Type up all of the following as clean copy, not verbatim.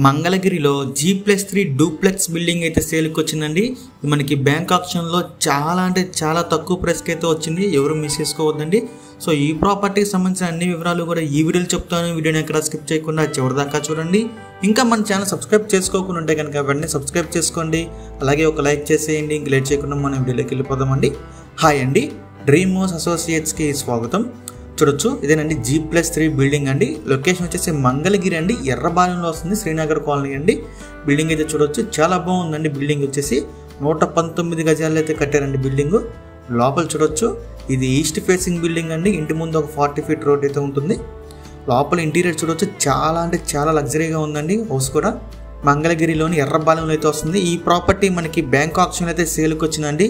మంగళగిరిలో G+3 duplex building అయితే సేల్కి వచ్చిందండి. మనకి బ్యాంక్ ఆప్షన్లో చాలా అంటే చాలా తక్కువ ప్రైస్కి అయితే వచ్చింది. ఎవరు మిస్ చేసుకోవద్దండి. సో ఈ ప్రాపర్టీకి సంబంధించిన అన్ని వివరాలు కూడా ఈ వీడియోలో చెప్తాను. వీడియోని ఎక్కడ స్కిప్ చేయకుండా చివరిదాకా చూడండి. ఇంకా మన ఛానల్ సబ్స్క్రైబ్ చేసుకోకుండా ఉంటే కనుక వెంటనే సబ్స్క్రైబ్ చేసుకోండి. అలాగే ఒక లైక్ చేసేయండి. ఇంక లేట్ చేయకుండా మనం వీడియోలోకి వెళ్ళిపోదామండి. హాయ్ అండి, డ్రీమ్ హౌస్ అసోసియేట్స్కి స్వాగతం. చూడొచ్చు, ఇదేనండి G+3 బిల్డింగ్ అండి. లొకేషన్ వచ్చేసి మంగళగిరి అండి, ఎర్రబాలెంలో వస్తుంది, శ్రీనగర్ కాలనీ అండి. బిల్డింగ్ అయితే చూడొచ్చు, చాలా బాగుందండి. బిల్డింగ్ వచ్చేసి 119 గజాలు అయితే కట్టారండి బిల్డింగ్. లోపల చూడొచ్చు, ఇది ఈస్ట్ ఫేసింగ్ బిల్డింగ్ అండి. ఇంటి ముందు ఒక 40 ఫీట్ రోడ్ అయితే ఉంటుంది. లోపల ఇంటీరియర్ చూడొచ్చు, చాలా అంటే చాలా లగ్జరీగా ఉందండి. హౌస్ కూడా మంగళగిరిలోని ఎర్రబాలెంలో అయితే వస్తుంది. ఈ ప్రాపర్టీ మనకి బ్యాంక్ ఆప్షన్ అయితే సేల్కి వచ్చిందండి.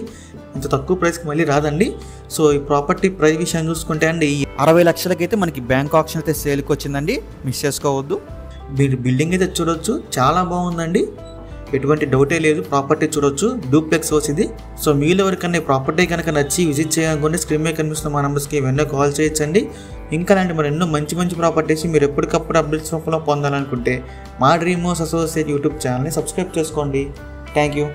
ఇంత తక్కువ ప్రైస్కి మళ్ళీ రాదండి. సో ఈ ప్రాపర్టీ ప్రైస్ విషయం చూసుకుంటే అండి 60 లక్షలకైతే మనకి బ్యాంక్ ఆప్షన్ అయితే సేల్కి వచ్చిందండి. మిస్ చేసుకోవద్దు. మీరు బిల్డింగ్ అయితే చూడొచ్చు, చాలా బాగుందండి. ఎటువంటి డౌటే లేదు. ప్రాపర్టీ చూడొచ్చు, డూప్లెక్స్ హౌస్ ఇది. సో మీలో ఎవరికన్నా ప్రాపర్టీ కనుక నచ్చి విజిట్ చేయాలనుకుంటే స్క్రీన్ మీద కనిపిస్తున్న మా నెంబర్స్కి వెంటనే కాల్ చేయొచ్చండి. ఇంకా లాంటి మరి ఎన్నో మంచి మంచి ప్రాపర్టీస్ మీరు ఎప్పటికప్పుడు అప్డేట్స్ రూపంలో పొందాలనుకుంటే మా డ్రీమ్ హౌస్ అసోసియేట్ యూట్యూబ్ ఛానల్ని సబ్స్క్రైబ్ చేసుకోండి. Thank you.